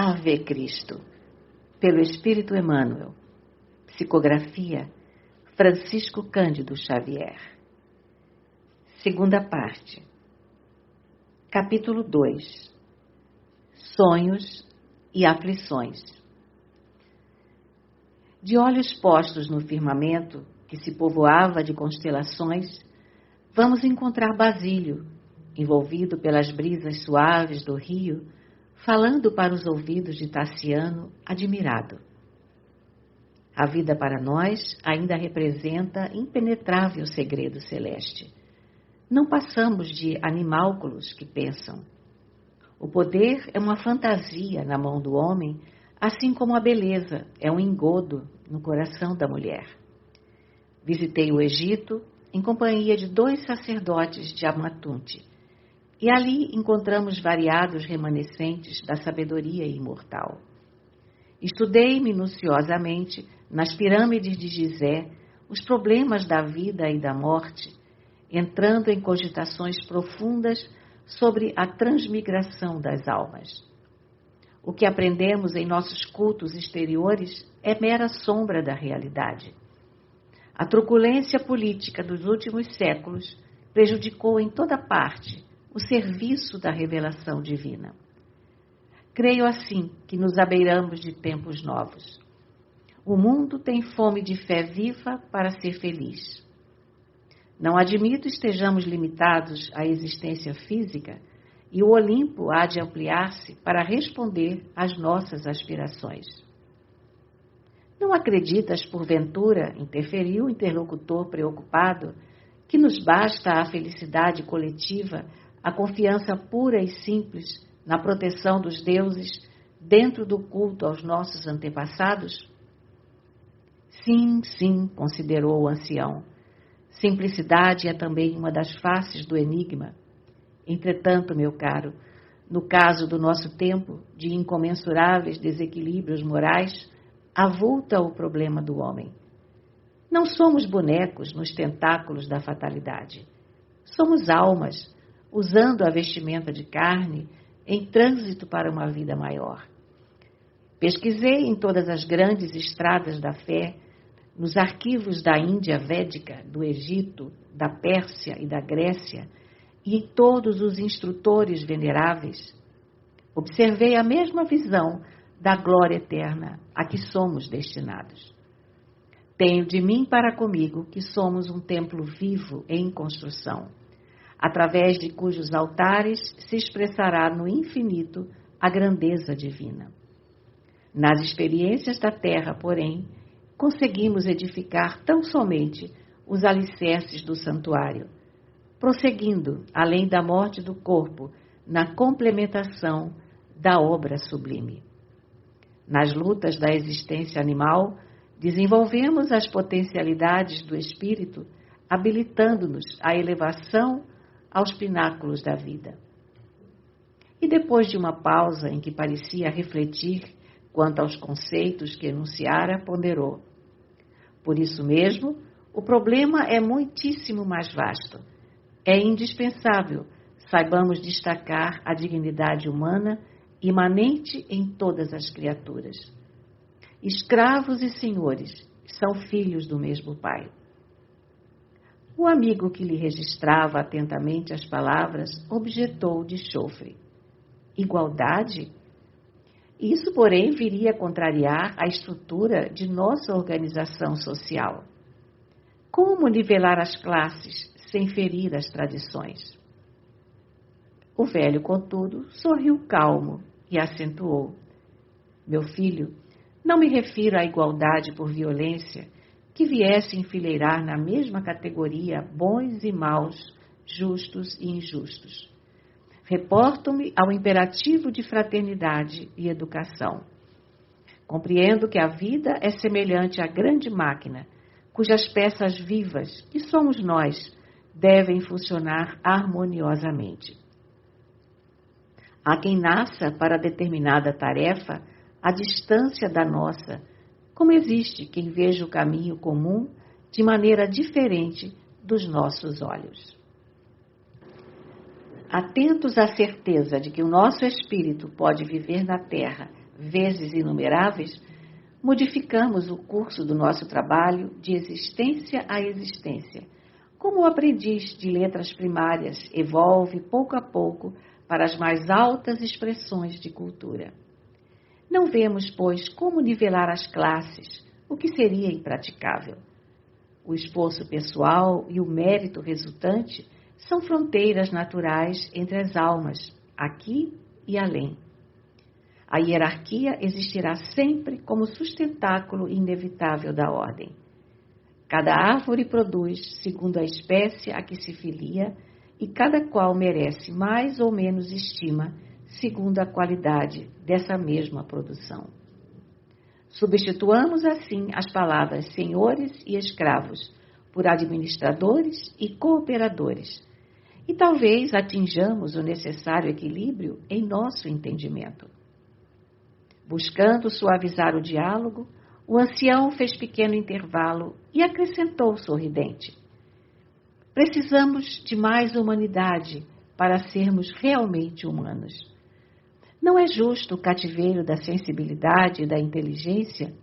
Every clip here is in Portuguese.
Ave Cristo, pelo Espírito Emmanuel. Psicografia Francisco Cândido Xavier. Segunda parte. Capítulo 2. Sonhos e aflições. De olhos postos no firmamento, que se povoava de constelações, vamos encontrar Basílio, envolvido pelas brisas suaves do rio, falando para os ouvidos de Tassiano, admirado. A vida para nós ainda representa impenetrável segredo celeste. Não passamos de animálculos que pensam. O poder é uma fantasia na mão do homem, assim como a beleza é um engodo no coração da mulher. Visitei o Egito em companhia de 2 sacerdotes de Amatunte, e ali encontramos variados remanescentes da sabedoria imortal. Estudei minuciosamente, nas pirâmides de Gizé, os problemas da vida e da morte, entrando em cogitações profundas sobre a transmigração das almas. O que aprendemos em nossos cultos exteriores é mera sombra da realidade. A truculência política dos últimos séculos prejudicou em toda parte o serviço da revelação divina. Creio assim que nos abeiramos de tempos novos. O mundo tem fome de fé viva para ser feliz. Não admito estejamos limitados à existência física e o Olimpo há de ampliar-se para responder às nossas aspirações. Não acreditas, porventura, interferiu o interlocutor preocupado, que nos basta a felicidade coletiva, a confiança pura e simples na proteção dos deuses dentro do culto aos nossos antepassados? Sim, sim, considerou o ancião. Simplicidade é também uma das faces do enigma. Entretanto, meu caro, no caso do nosso tempo, de incomensuráveis desequilíbrios morais, avulta o problema do homem. Não somos bonecos nos tentáculos da fatalidade. Somos almas, usando a vestimenta de carne, em trânsito para uma vida maior. Pesquisei em todas as grandes estradas da fé, nos arquivos da Índia Védica, do Egito, da Pérsia e da Grécia, e em todos os instrutores veneráveis. Observei a mesma visão da glória eterna a que somos destinados. Tenho de mim para comigo que somos um templo vivo em construção, através de cujos altares se expressará no infinito a grandeza divina. Nas experiências da terra, porém, conseguimos edificar tão somente os alicerces do santuário, prosseguindo, além da morte do corpo, na complementação da obra sublime. Nas lutas da existência animal, desenvolvemos as potencialidades do espírito, habilitando-nos à elevação aos pináculos da vida. E depois de uma pausa em que parecia refletir quanto aos conceitos que enunciara, ponderou: por isso mesmo, o problema é muitíssimo mais vasto. É indispensável saibamos destacar a dignidade humana imanente em todas as criaturas. Escravos e senhores são filhos do mesmo Pai. O amigo que lhe registrava atentamente as palavras objetou de chofre: igualdade? Isso, porém, viria a contrariar a estrutura de nossa organização social. Como nivelar as classes sem ferir as tradições? O velho, contudo, sorriu calmo e acentuou: meu filho, não me refiro à igualdade por violência, que viesse enfileirar na mesma categoria bons e maus, justos e injustos. Reporto-me ao imperativo de fraternidade e educação. Compreendo que a vida é semelhante à grande máquina, cujas peças vivas, que somos nós, devem funcionar harmoniosamente. Há quem nasça para determinada tarefa à distância da nossa, como existe quem veja o caminho comum de maneira diferente dos nossos olhos. Atentos à certeza de que o nosso espírito pode viver na Terra vezes inumeráveis, modificamos o curso do nosso trabalho de existência a existência, como o aprendiz de letras primárias evolve pouco a pouco para as mais altas expressões de cultura. Não vemos, pois, como nivelar as classes, o que seria impraticável. O esforço pessoal e o mérito resultante são fronteiras naturais entre as almas, aqui e além. A hierarquia existirá sempre como sustentáculo inevitável da ordem. Cada árvore produz segundo a espécie a que se filia e cada qual merece mais ou menos estima segundo a qualidade dessa mesma produção. Substituamos assim as palavras senhores e escravos por administradores e cooperadores e talvez atinjamos o necessário equilíbrio em nosso entendimento. Buscando suavizar o diálogo, o ancião fez pequeno intervalo e acrescentou sorridente: precisamos de mais humanidade para sermos realmente humanos. Não é justo o cativeiro da sensibilidade e da inteligência,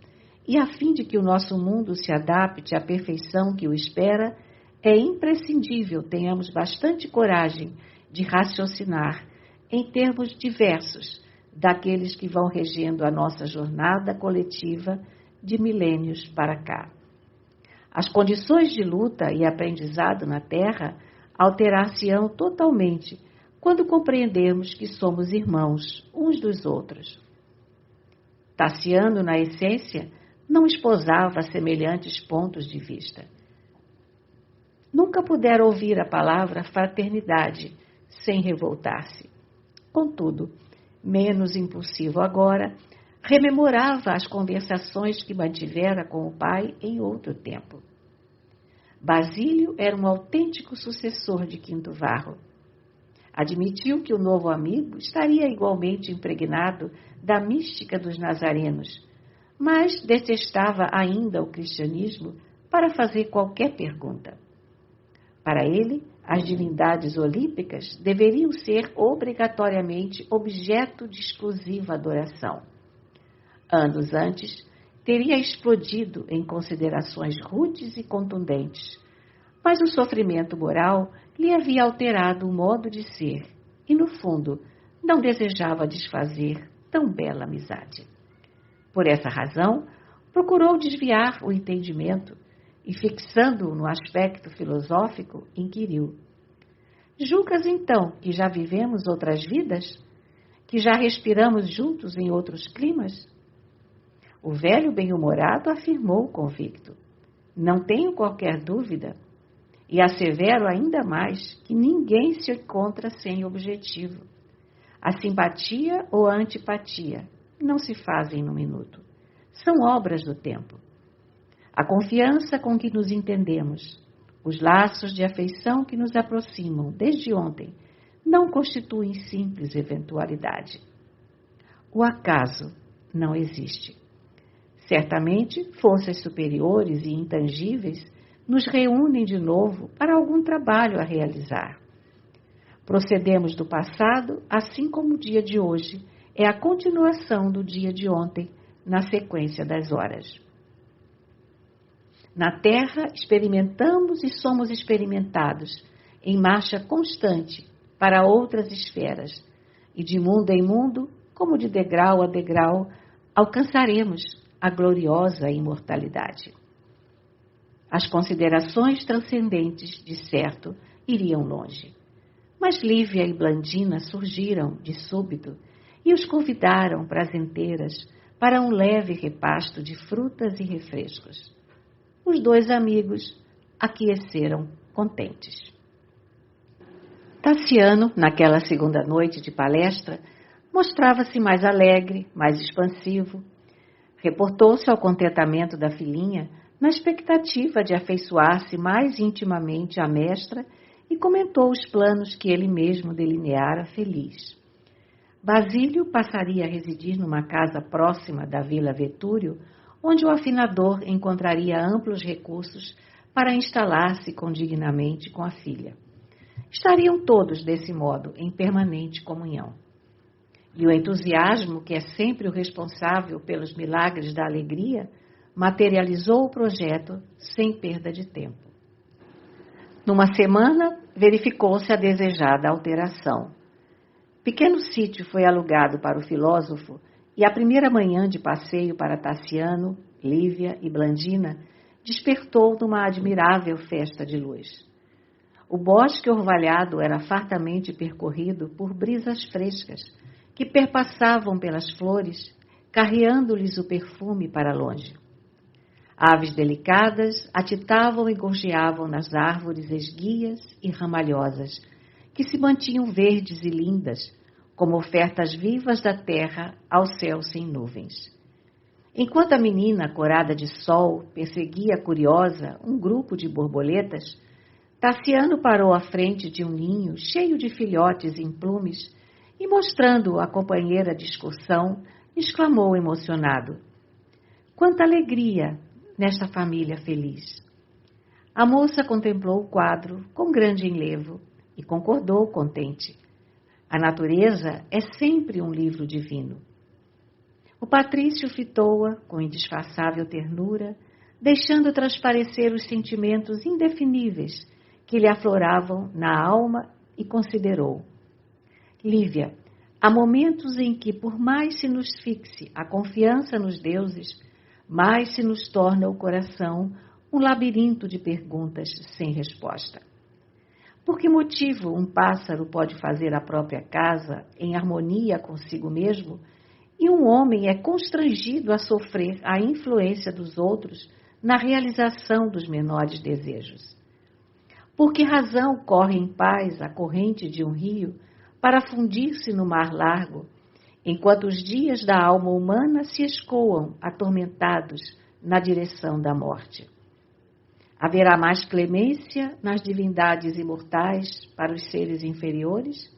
e a fim de que o nosso mundo se adapte à perfeição que o espera, é imprescindível tenhamos bastante coragem de raciocinar em termos diversos daqueles que vão regendo a nossa jornada coletiva de milênios para cá. As condições de luta e aprendizado na Terra alterar-se-ão totalmente quando compreendermos que somos irmãos uns dos outros. Taciano, na essência, não esposava semelhantes pontos de vista. Nunca pudera ouvir a palavra fraternidade sem revoltar-se. Contudo, menos impulsivo agora, rememorava as conversações que mantivera com o pai em outro tempo. Basílio era um autêntico sucessor de Quinto Varro. Admitiu que o novo amigo estaria igualmente impregnado da mística dos nazarenos, mas detestava ainda o cristianismo para fazer qualquer pergunta. Para ele, as divindades olímpicas deveriam ser obrigatoriamente objeto de exclusiva adoração. Anos antes, teria explodido em considerações rudes e contundentes, mas o sofrimento moral lhe havia alterado o modo de ser e, no fundo, não desejava desfazer tão bela amizade. Por essa razão, procurou desviar o entendimento e, fixando-o no aspecto filosófico, inquiriu: julgas então que já vivemos outras vidas? Que já respiramos juntos em outros climas? O velho bem-humorado afirmou convicto: não tenho qualquer dúvida, e assevero ainda mais que ninguém se encontra sem objetivo. A simpatia ou a antipatia não se fazem num minuto. São obras do tempo. A confiança com que nos entendemos, os laços de afeição que nos aproximam desde ontem, não constituem simples eventualidade. O acaso não existe. Certamente, forças superiores e intangíveis nos reúnem de novo para algum trabalho a realizar. Procedemos do passado, assim como o dia de hoje é a continuação do dia de ontem, na sequência das horas. Na Terra, experimentamos e somos experimentados, em marcha constante para outras esferas, e de mundo em mundo, como de degrau a degrau, alcançaremos a gloriosa imortalidade. As considerações transcendentes, de certo, iriam longe. Mas Lívia e Blandina surgiram, de súbito, e os convidaram prazenteiras para um leve repasto de frutas e refrescos. Os dois amigos aqueceram contentes. Taciano, naquela segunda noite de palestra, mostrava-se mais alegre, mais expansivo. Reportou-se ao contentamento da filhinha na expectativa de afeiçoar-se mais intimamente à mestra e comentou os planos que ele mesmo delineara feliz. Basílio passaria a residir numa casa próxima da Vila Vetúrio, onde o afinador encontraria amplos recursos para instalar-se condignamente com a filha. Estariam todos, desse modo, em permanente comunhão. E o entusiasmo, que é sempre o responsável pelos milagres da alegria, materializou o projeto sem perda de tempo. Numa semana, verificou-se a desejada alteração. Pequeno sítio foi alugado para o filósofo e a primeira manhã de passeio para Tassiano, Lívia e Blandina despertou numa admirável festa de luz. O bosque orvalhado era fartamente percorrido por brisas frescas que perpassavam pelas flores, carreando-lhes o perfume para longe. Aves delicadas atitavam e gorjeavam nas árvores esguias e ramalhosas, que se mantinham verdes e lindas, como ofertas vivas da terra ao céu sem nuvens. Enquanto a menina, corada de sol, perseguia curiosa um grupo de borboletas, Tassiano parou à frente de um ninho cheio de filhotes em plumes e, mostrando a companheira de excursão, exclamou emocionado: "Quanta alegria nesta família feliz!" A moça contemplou o quadro com grande enlevo e concordou contente. A natureza é sempre um livro divino. O patrício fitou-a com indisfarçável ternura, deixando transparecer os sentimentos indefiníveis que lhe afloravam na alma, e considerou: Lívia, há momentos em que, por mais se nos fixe a confiança nos deuses, mais se nos torna o coração um labirinto de perguntas sem resposta. Por que motivo um pássaro pode fazer a própria casa em harmonia consigo mesmo e um homem é constrangido a sofrer a influência dos outros na realização dos menores desejos? Por que razão corre em paz a corrente de um rio para fundir-se no mar largo, enquanto os dias da alma humana se escoam atormentados na direção da morte? Haverá mais clemência nas divindades imortais para os seres inferiores?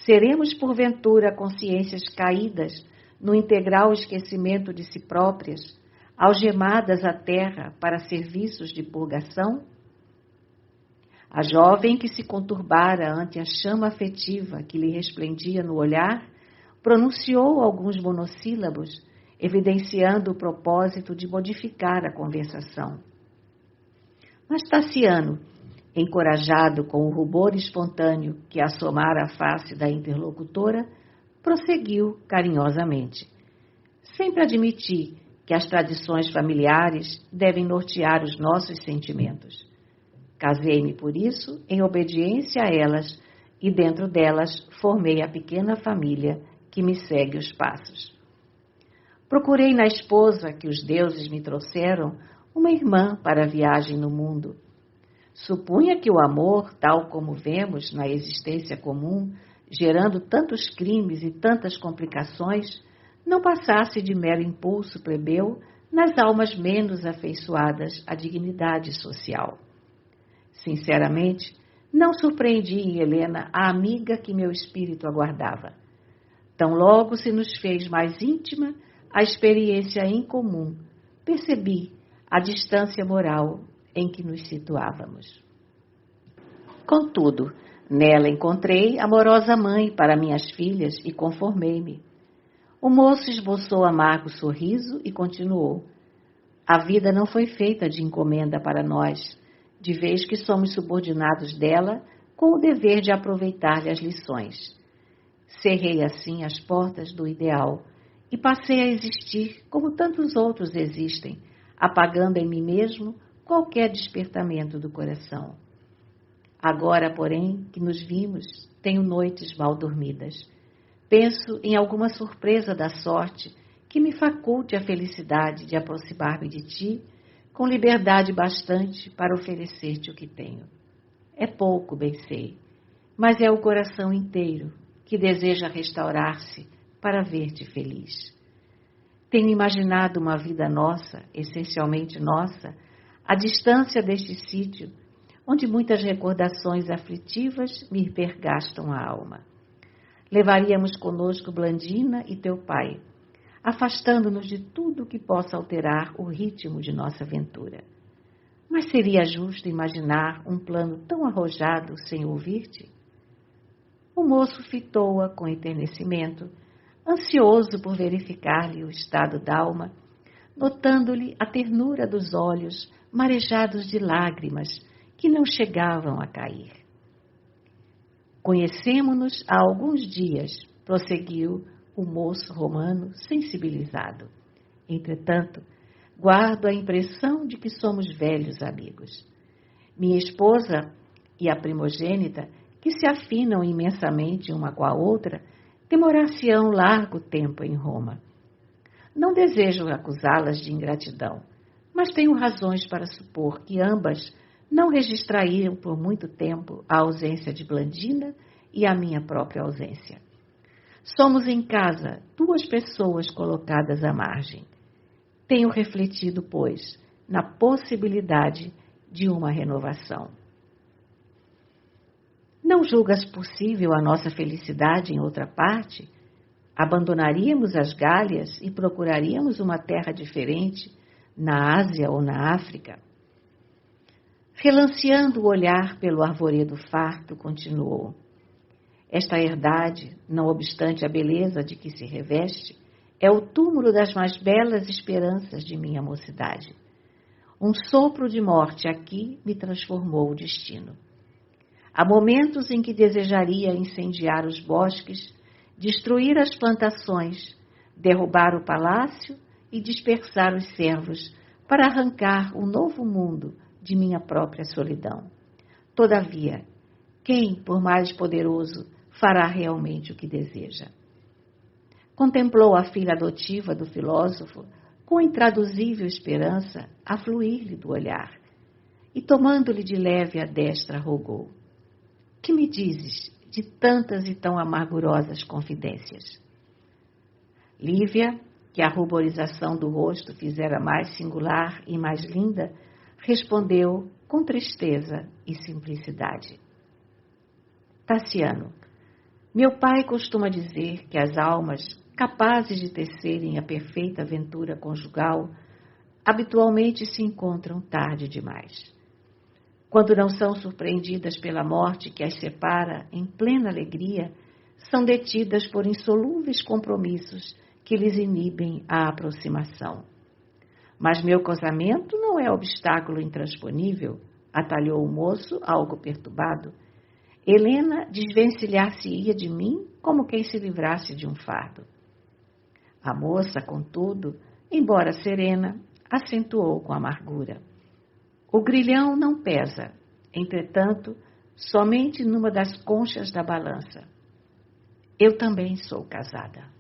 Seremos, porventura, consciências caídas no integral esquecimento de si próprias, algemadas à terra para serviços de purgação? A jovem que se conturbara ante a chama afetiva que lhe resplendia no olhar, pronunciou alguns monossílabos, evidenciando o propósito de modificar a conversação. Mas Tassiano, encorajado com o rubor espontâneo que assomara a face da interlocutora, prosseguiu carinhosamente. Sempre admiti que as tradições familiares devem nortear os nossos sentimentos. Casei-me por isso em obediência a elas e dentro delas formei a pequena família que me segue os passos. Procurei na esposa que os deuses me trouxeram uma irmã para a viagem no mundo. Supunha que o amor, tal como vemos na existência comum, gerando tantos crimes e tantas complicações, não passasse de mero impulso plebeu nas almas menos afeiçoadas à dignidade social. Sinceramente, não surpreendi em Helena a amiga que meu espírito aguardava. Tão logo se nos fez mais íntima a experiência em comum, percebi a distância moral em que nos situávamos. Contudo, nela encontrei amorosa mãe para minhas filhas e conformei-me. O moço esboçou amargo sorriso e continuou: a vida não foi feita de encomenda para nós, de vez que somos subordinados dela com o dever de aproveitar-lhe as lições. Cerrei assim as portas do ideal e passei a existir como tantos outros existem, apagando em mim mesmo qualquer despertamento do coração. Agora, porém, que nos vimos, tenho noites mal dormidas. Penso em alguma surpresa da sorte que me faculte a felicidade de aproximar-me de ti com liberdade bastante para oferecer-te o que tenho. É pouco, bem sei, mas é o coração inteiro que deseja restaurar-se para ver-te feliz. Tenho imaginado uma vida nossa, essencialmente nossa, à distância deste sítio, onde muitas recordações aflitivas me hipergastam a alma. Levaríamos conosco Blandina e teu pai, afastando-nos de tudo que possa alterar o ritmo de nossa aventura. Mas seria justo imaginar um plano tão arrojado sem ouvir-te? O moço fitou-a com enternecimento, ansioso por verificar-lhe o estado d'alma, notando-lhe a ternura dos olhos marejados de lágrimas que não chegavam a cair. Conhecemo-nos há alguns dias, prosseguiu o moço romano sensibilizado. Entretanto, guardo a impressão de que somos velhos amigos. Minha esposa e a primogênita, que se afinam imensamente uma com a outra, demorar-se-ão largo tempo em Roma. Não desejo acusá-las de ingratidão, mas tenho razões para supor que ambas não registrariam por muito tempo a ausência de Blandina e a minha própria ausência. Somos em casa 2 pessoas colocadas à margem. Tenho refletido, pois, na possibilidade de uma renovação. Não julgas possível a nossa felicidade em outra parte? Abandonaríamos as Gálias e procuraríamos uma terra diferente, na Ásia ou na África? Relanceando o olhar pelo arvoredo farto, continuou. Esta herdade, não obstante a beleza de que se reveste, é o túmulo das mais belas esperanças de minha mocidade. Um sopro de morte aqui me transformou o destino. Há momentos em que desejaria incendiar os bosques, destruir as plantações, derrubar o palácio e dispersar os servos para arrancar um novo mundo de minha própria solidão. Todavia, quem, por mais poderoso, fará realmente o que deseja? Contemplou a filha adotiva do filósofo com intraduzível esperança a fluir-lhe do olhar e, tomando-lhe de leve a destra, rogou: que me dizes de tantas e tão amargurosas confidências? Lívia, que a ruborização do rosto fizera mais singular e mais linda, respondeu com tristeza e simplicidade. Taciano, meu pai costuma dizer que as almas capazes de tecerem a perfeita aventura conjugal habitualmente se encontram tarde demais. Quando não são surpreendidas pela morte que as separa em plena alegria, são detidas por insolúveis compromissos que lhes inibem a aproximação. Mas meu casamento não é obstáculo intransponível, atalhou o moço, algo perturbado. Helena desvencilhar-se-ia de mim como quem se livrasse de um fardo. A moça, contudo, embora serena, acentuou com amargura. O grilhão não pesa, entretanto, somente numa das conchas da balança. Eu também sou casada.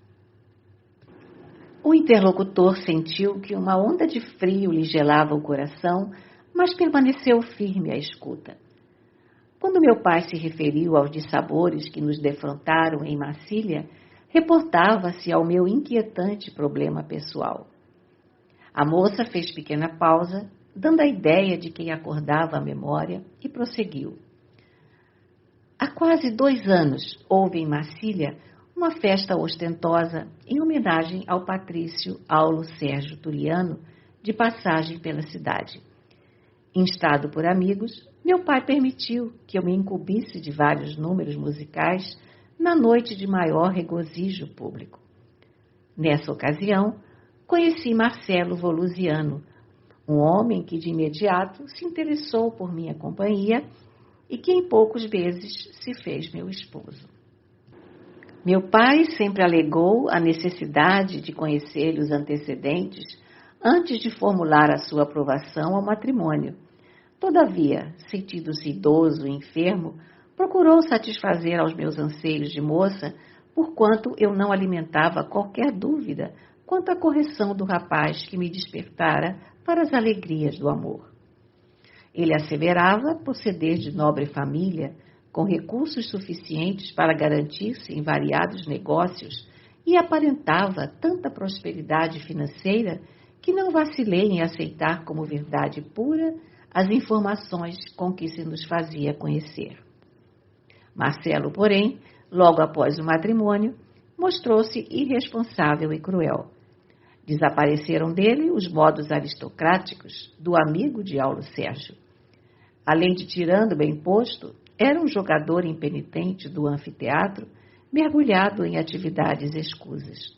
O interlocutor sentiu que uma onda de frio lhe gelava o coração, mas permaneceu firme à escuta. Quando meu pai se referiu aos dissabores que nos defrontaram em Massília, reportava-se ao meu inquietante problema pessoal. A moça fez pequena pausa, dando a ideia de quem acordava a memória, e prosseguiu. Há quase 2 anos houve em Massília uma festa ostentosa em homenagem ao patrício Aulo Sérgio Tuliano, de passagem pela cidade. Instado por amigos, meu pai permitiu que eu me incumbisse de vários números musicais na noite de maior regozijo público. Nessa ocasião, conheci Marcelo Volusiano, um homem que de imediato se interessou por minha companhia e que em poucos meses se fez meu esposo. Meu pai sempre alegou a necessidade de conhecer-lhe os antecedentes antes de formular a sua aprovação ao matrimônio. Todavia, sentindo-se idoso e enfermo, procurou satisfazer aos meus anseios de moça, porquanto eu não alimentava qualquer dúvida quanto à correção do rapaz que me despertara para as alegrias do amor. Ele asseverava proceder de nobre família, com recursos suficientes para garantir-se em variados negócios, e aparentava tanta prosperidade financeira que não vacilei em aceitar como verdade pura as informações com que se nos fazia conhecer. Marcelo, porém, logo após o matrimônio, mostrou-se irresponsável e cruel. Desapareceram dele os modos aristocráticos do amigo de Aulo Sérgio. Além de tirano bem posto, Era um jogador impenitente do anfiteatro, mergulhado em atividades escusas.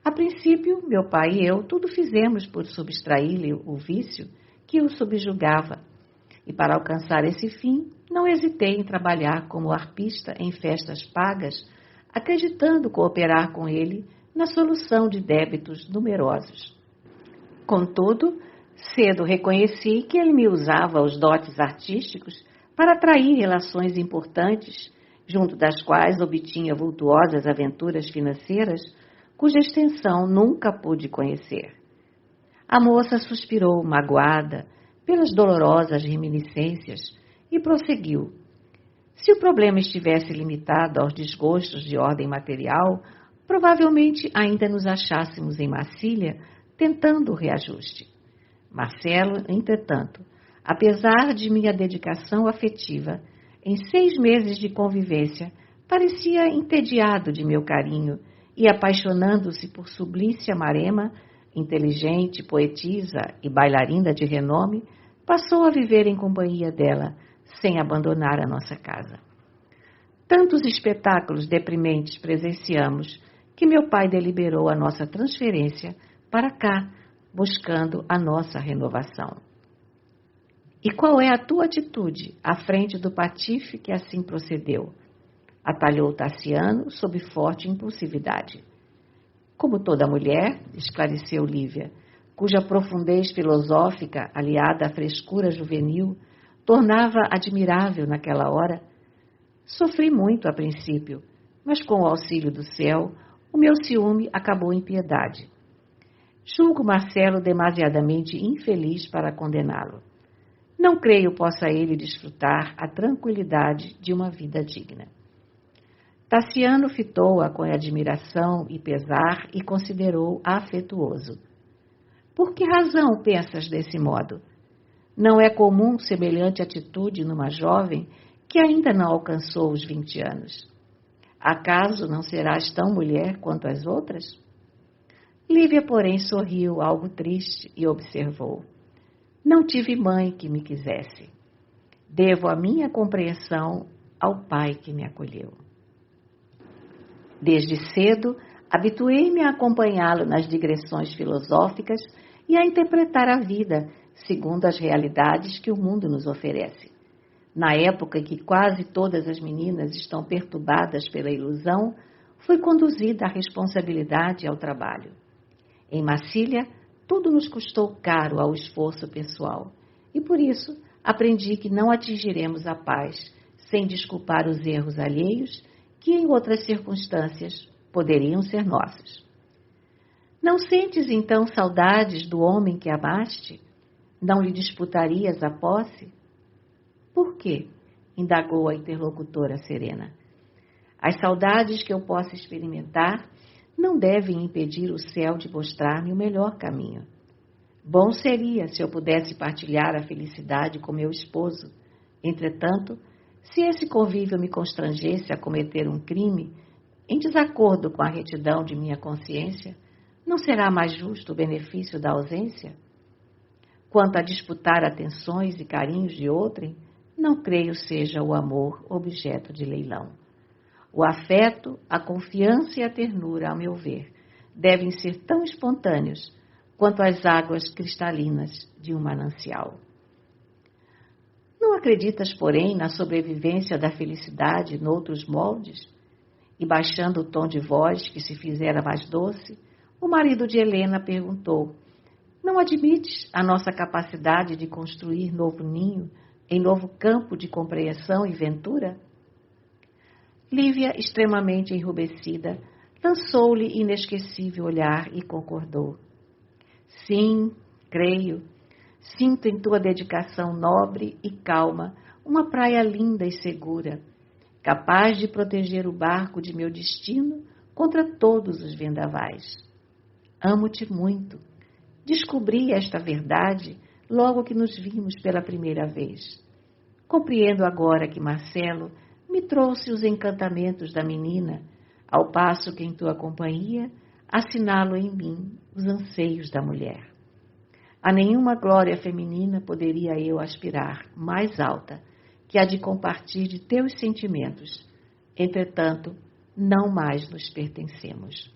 A princípio, meu pai e eu tudo fizemos por subtrair-lhe o vício que o subjugava, e para alcançar esse fim, não hesitei em trabalhar como arpista em festas pagas, acreditando cooperar com ele na solução de débitos numerosos. Contudo, cedo reconheci que ele me usava os dotes artísticos para atrair relações importantes, junto das quais obtinha vultuosas aventuras financeiras, cuja extensão nunca pude conhecer. A moça suspirou, magoada, pelas dolorosas reminiscências, e prosseguiu. Se o problema estivesse limitado aos desgostos de ordem material, provavelmente ainda nos achássemos em Massília tentando o reajuste. Marcelo, entretanto, apesar de minha dedicação afetiva, em 6 meses de convivência, parecia entediado de meu carinho e, apaixonando-se por Sublícia Marema, inteligente, poetisa e bailarina de renome, passou a viver em companhia dela, sem abandonar a nossa casa. Tantos espetáculos deprimentes presenciamos que meu pai deliberou a nossa transferência para cá, buscando a nossa renovação. E qual é a tua atitude à frente do patife que assim procedeu? Atalhou Tassiano sob forte impulsividade. Como toda mulher, esclareceu Lívia, cuja profundez filosófica, aliada à frescura juvenil, tornava admirável naquela hora. Sofri muito a princípio, mas com o auxílio do céu, o meu ciúme acabou em piedade. Julgo Marcelo demasiadamente infeliz para condená-lo. Não creio possa ele desfrutar a tranquilidade de uma vida digna. Tassiano fitou-a com admiração e pesar e considerou afetuoso. Por que razão pensas desse modo? Não é comum semelhante atitude numa jovem que ainda não alcançou os 20 anos. Acaso não serás tão mulher quanto as outras? Lívia, porém, sorriu algo triste e observou. Não tive mãe que me quisesse. Devo a minha compreensão ao pai que me acolheu. Desde cedo, habituei-me a acompanhá-lo nas digressões filosóficas e a interpretar a vida segundo as realidades que o mundo nos oferece. Na época em que quase todas as meninas estão perturbadas pela ilusão, fui conduzida à responsabilidade e ao trabalho. Em Massília, tudo nos custou caro ao esforço pessoal, e por isso aprendi que não atingiremos a paz sem desculpar os erros alheios que em outras circunstâncias poderiam ser nossos. Não sentes então saudades do homem que amaste? Não lhe disputarias a posse? Por quê? Indagou a interlocutora serena. As saudades que eu possa experimentar não devem impedir o céu de mostrar-me o melhor caminho. Bom seria se eu pudesse partilhar a felicidade com meu esposo. Entretanto, se esse convívio me constrangesse a cometer um crime, em desacordo com a retidão de minha consciência, não será mais justo o benefício da ausência? Quanto a disputar atenções e carinhos de outrem, não creio seja o amor objeto de leilão. O afeto, a confiança e a ternura, a meu ver, devem ser tão espontâneos quanto as águas cristalinas de um manancial. Não acreditas, porém, na sobrevivência da felicidade noutros moldes? E baixando o tom de voz, que se fizera mais doce, o marido de Helena perguntou: não admites a nossa capacidade de construir novo ninho em novo campo de compreensão e ventura? Lívia, extremamente enrubescida, lançou-lhe inesquecível olhar e concordou. Sim, creio. Sinto em tua dedicação nobre e calma uma praia linda e segura, capaz de proteger o barco de meu destino contra todos os vendavais. Amo-te muito. Descobri esta verdade logo que nos vimos pela primeira vez. Compreendo agora que Marcelo me trouxe os encantamentos da menina, ao passo que em tua companhia assinalo em mim os anseios da mulher. A nenhuma glória feminina poderia eu aspirar mais alta que a de compartilhe teus sentimentos. Entretanto, não mais nos pertencemos.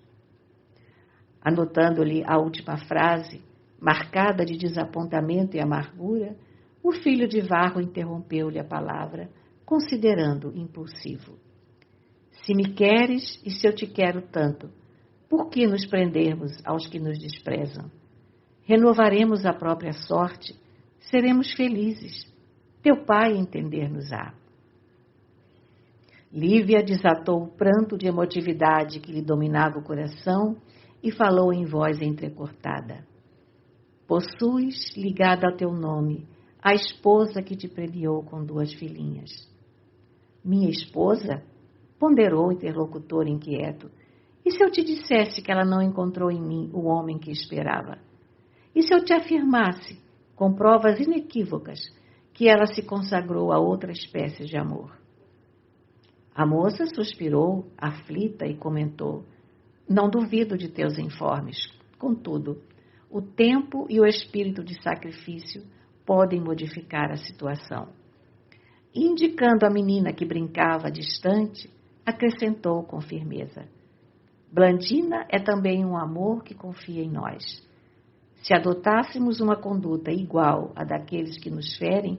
Anotando-lhe a última frase, marcada de desapontamento e amargura, o filho de Varro interrompeu-lhe a palavra, considerando impulsivo. Se me queres e se eu te quero tanto, por que nos prendermos aos que nos desprezam? Renovaremos a própria sorte, seremos felizes. Teu pai entender-nos-á. Lívia desatou o pranto de emotividade que lhe dominava o coração e falou em voz entrecortada. Possuis, ligada ao teu nome, a esposa que te premiou com 2 filhinhas. Minha esposa? Ponderou o interlocutor inquieto. E se eu te dissesse que ela não encontrou em mim o homem que esperava? E se eu te afirmasse, com provas inequívocas, que ela se consagrou a outra espécie de amor? A moça suspirou, aflita, e comentou: não duvido de teus informes. Contudo, o tempo e o espírito de sacrifício podem modificar a situação. E, indicando a menina que brincava distante, acrescentou com firmeza: Blandina é também um amor que confia em nós. Se adotássemos uma conduta igual à daqueles que nos ferem,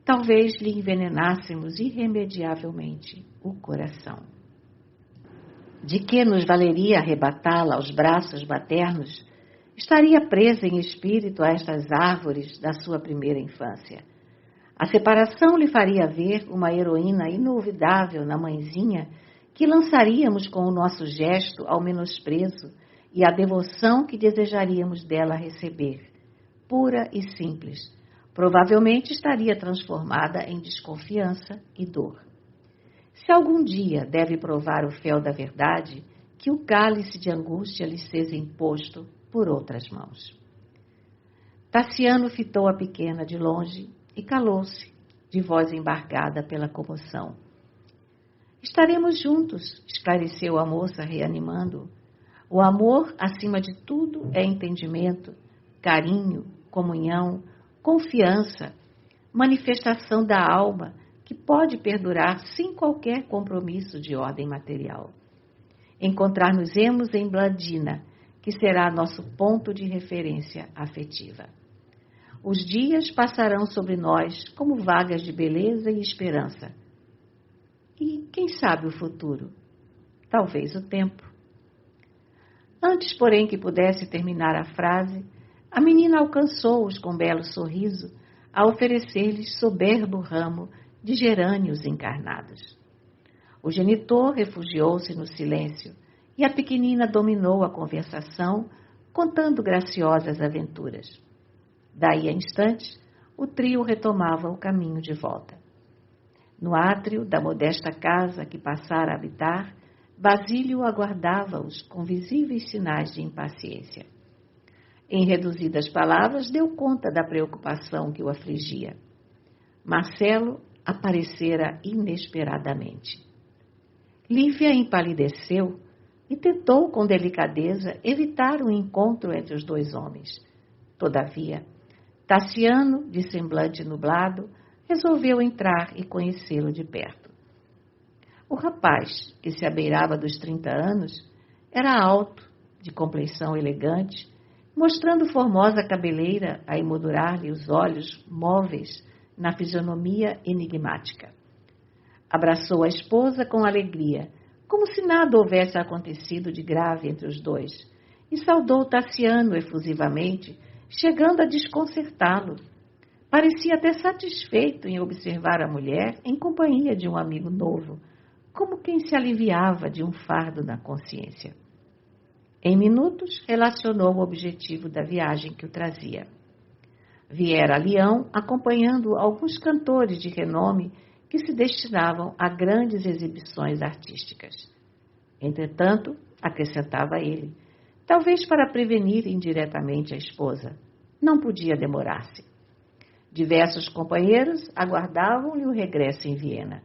talvez lhe envenenássemos irremediavelmente o coração. De que nos valeria arrebatá-la aos braços maternos? Estaria presa em espírito a estas árvores da sua primeira infância. A separação lhe faria ver uma heroína inolvidável na mãezinha que lançaríamos com o nosso gesto ao menosprezo e à devoção que desejaríamos dela receber, pura e simples. Provavelmente estaria transformada em desconfiança e dor. Se algum dia deve provar o fel da verdade, que o cálice de angústia lhe seja imposto por outras mãos. Tassiano fitou a pequena de longe e calou-se, de voz embargada pela comoção. Estaremos juntos, esclareceu a moça, reanimando-o. O amor, acima de tudo, é entendimento, carinho, comunhão, confiança, manifestação da alma que pode perdurar sem qualquer compromisso de ordem material. Encontrar-nos-emos em Blandina, que será nosso ponto de referência afetiva. Os dias passarão sobre nós como vagas de beleza e esperança. E quem sabe o futuro? Talvez o tempo. Antes, porém, que pudesse terminar a frase, a menina alcançou-os com belo sorriso a oferecer-lhes soberbo ramo de gerânios encarnados. O genitor refugiou-se no silêncio e a pequenina dominou a conversação, contando graciosas aventuras. Daí a instantes, o trio retomava o caminho de volta. No átrio da modesta casa que passara a habitar, Basílio aguardava-os com visíveis sinais de impaciência. Em reduzidas palavras, deu conta da preocupação que o afligia. Marcelo aparecera inesperadamente. Lívia empalideceu e tentou com delicadeza evitar um encontro entre os 2 homens. Todavia, Tassiano, de semblante nublado, resolveu entrar e conhecê-lo de perto. O rapaz, que se abeirava dos 30 anos, era alto, de compleição elegante, mostrando formosa cabeleira a emoldurar-lhe os olhos móveis na fisionomia enigmática. Abraçou a esposa com alegria, como se nada houvesse acontecido de grave entre os 2, e saudou Tassiano efusivamente, chegando a desconcertá-lo. Parecia até satisfeito em observar a mulher em companhia de um amigo novo, como quem se aliviava de um fardo na consciência. Em minutos, relacionou o objetivo da viagem que o trazia. Viera a Leão acompanhando alguns cantores de renome que se destinavam a grandes exibições artísticas. Entretanto, acrescentava ele, talvez para prevenir indiretamente a esposa, não podia demorar-se. Diversos companheiros aguardavam-lhe o regresso em Viena.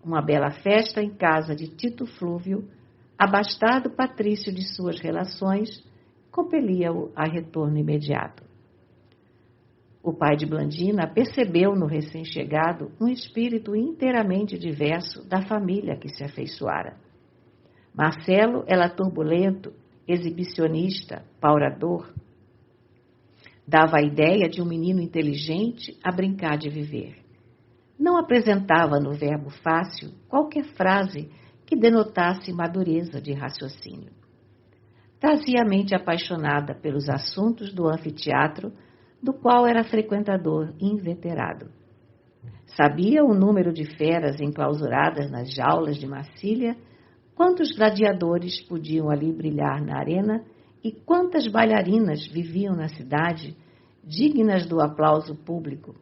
Uma bela festa em casa de Tito Flúvio, abastado patrício de suas relações, compelia-o a retorno imediato. O pai de Blandina percebeu no recém-chegado um espírito inteiramente diverso da família que se afeiçoara. Marcelo era turbulento, exibicionista, paurador. Dava a ideia de um menino inteligente a brincar de viver. Não apresentava no verbo fácil qualquer frase que denotasse madureza de raciocínio. Trazia a mente apaixonada pelos assuntos do anfiteatro, do qual era frequentador inveterado. Sabia o número de feras enclausuradas nas jaulas de Massília, quantos gladiadores podiam ali brilhar na arena e quantas bailarinas viviam na cidade, dignas do aplauso público,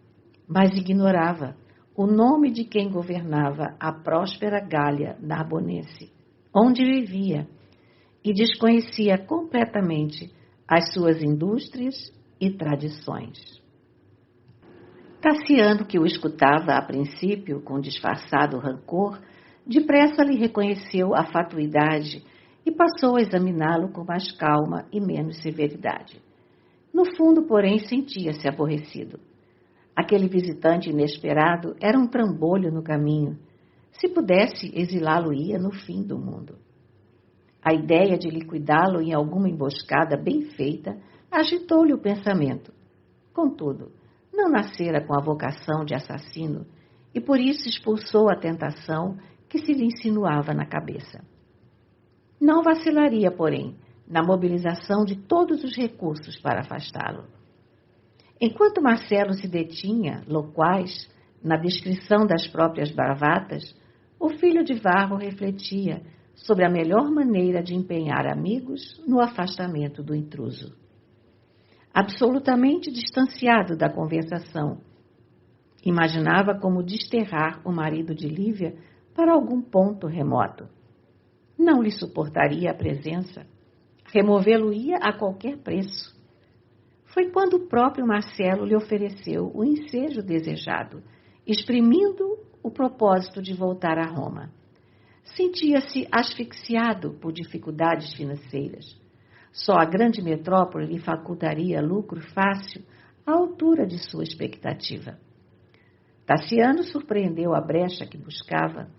mas ignorava o nome de quem governava a próspera Gália Narbonense, onde vivia, e desconhecia completamente as suas indústrias e tradições. Tassiano, que o escutava a princípio com disfarçado rancor, depressa lhe reconheceu a fatuidade e passou a examiná-lo com mais calma e menos severidade. No fundo, porém, sentia-se aborrecido. Aquele visitante inesperado era um trambolho no caminho. Se pudesse, exilá-lo-ia no fim do mundo. A ideia de liquidá-lo em alguma emboscada bem feita agitou-lhe o pensamento. Contudo, não nascera com a vocação de assassino e por isso expulsou a tentação que se lhe insinuava na cabeça. Não vacilaria, porém, na mobilização de todos os recursos para afastá-lo. Enquanto Marcelo se detinha, loquaz, na descrição das próprias bravatas, o filho de Varro refletia sobre a melhor maneira de empenhar amigos no afastamento do intruso. Absolutamente distanciado da conversação, imaginava como desterrar o marido de Lívia para algum ponto remoto. Não lhe suportaria a presença, removê-lo-ia a qualquer preço. Foi quando o próprio Marcelo lhe ofereceu o ensejo desejado, exprimindo o propósito de voltar a Roma. Sentia-se asfixiado por dificuldades financeiras. Só a grande metrópole lhe facultaria lucro fácil à altura de sua expectativa. Tassiano surpreendeu a brecha que buscava,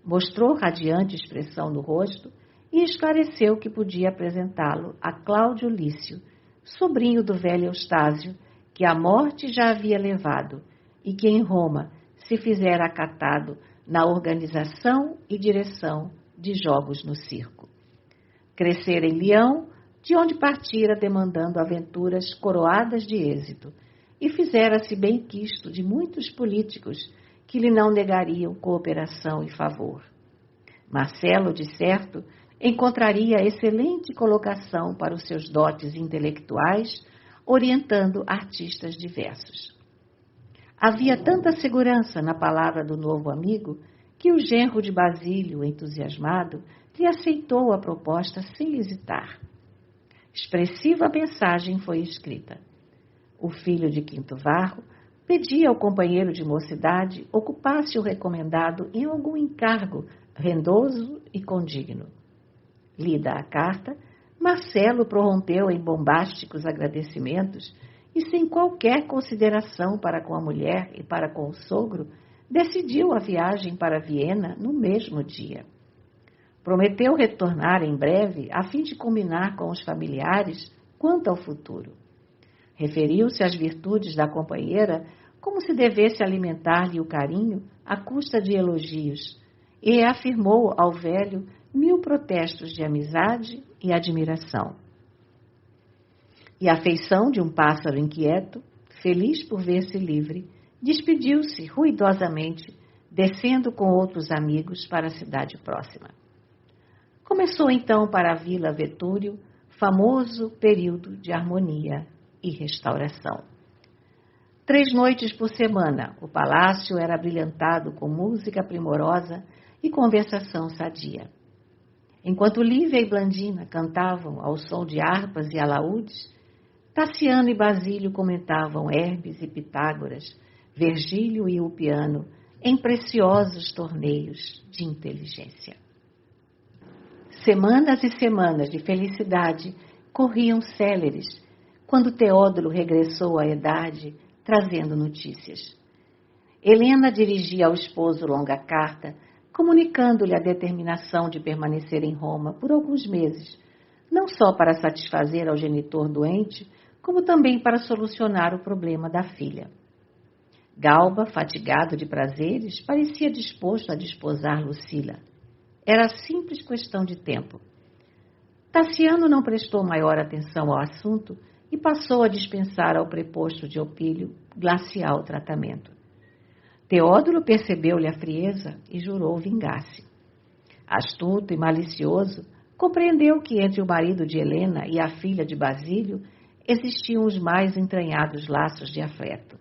mostrou radiante expressão no rosto e esclareceu que podia apresentá-lo a Cláudio Lício, sobrinho do velho Eustásio, que a morte já havia levado e que em Roma se fizera acatado na organização e direção de jogos no circo. Crescera em Leão, de onde partira demandando aventuras coroadas de êxito, e fizera-se bem quisto de muitos políticos que lhe não negariam cooperação e favor. Marcelo, de certo, encontraria excelente colocação para os seus dotes intelectuais, orientando artistas diversos. Havia tanta segurança na palavra do novo amigo que o genro de Basílio, entusiasmado, lhe aceitou a proposta sem hesitar. Expressiva mensagem foi escrita. O filho de Quinto Varro pedia ao companheiro de mocidade ocupasse o recomendado em algum encargo rendoso e condigno. Lida a carta, Marcelo prorrompeu em bombásticos agradecimentos e, sem qualquer consideração para com a mulher e para com o sogro, decidiu a viagem para Viena no mesmo dia. Prometeu retornar em breve a fim de combinar com os familiares quanto ao futuro. Referiu-se às virtudes da companheira como se devesse alimentar-lhe o carinho à custa de elogios e afirmou ao velho 1000 protestos de amizade e admiração. E a afeição de um pássaro inquieto, feliz por ver-se livre, despediu-se ruidosamente, descendo com outros amigos para a cidade próxima. Começou então para a Vila Vetúrio, famoso período de harmonia e restauração. 3 noites por semana, o palácio era brilhantado com música primorosa e conversação sadia. Enquanto Lívia e Blandina cantavam ao som de harpas e alaúdes, Tassiano e Basílio comentavam Hermes e Pitágoras, Virgílio e Ulpiano em preciosos torneios de inteligência. Semanas e semanas de felicidade corriam céleres quando Teódulo regressou à idade, trazendo notícias. Helena dirigia ao esposo longa carta, comunicando-lhe a determinação de permanecer em Roma por alguns meses, não só para satisfazer ao genitor doente, como também para solucionar o problema da filha. Galba, fatigado de prazeres, parecia disposto a desposar Lucila. Era simples questão de tempo. Tassiano não prestou maior atenção ao assunto e passou a dispensar ao preposto de Opílio glacial tratamento. Teódulo percebeu-lhe a frieza e jurou vingar-se. Astuto e malicioso, compreendeu que entre o marido de Helena e a filha de Basílio existiam os mais entranhados laços de afeto,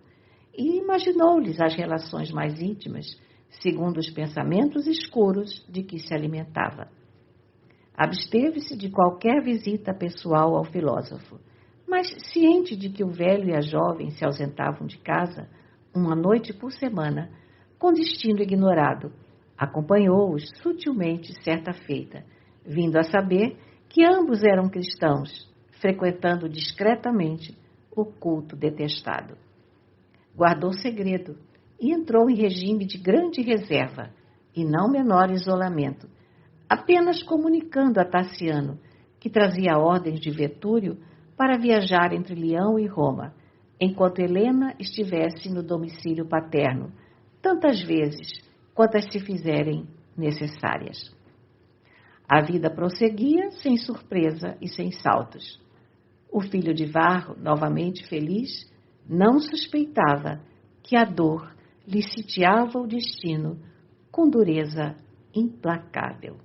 e imaginou-lhes as relações mais íntimas, segundo os pensamentos escuros de que se alimentava. Absteve-se de qualquer visita pessoal ao filósofo, mas ciente de que o velho e a jovem se ausentavam de casa uma noite por semana, com destino ignorado, acompanhou-os sutilmente certa feita, vindo a saber que ambos eram cristãos, frequentando discretamente o culto detestado. Guardou segredo e entrou em regime de grande reserva e não menor isolamento, apenas comunicando a Tassiano, que trazia ordens de Vetúrio para viajar entre Leão e Roma, enquanto Helena estivesse no domicílio paterno, tantas vezes quantas se fizerem necessárias. A vida prosseguia sem surpresa e sem saltos. O filho de Varro, novamente feliz, não suspeitava que a dor lhe sitiava o destino com dureza implacável.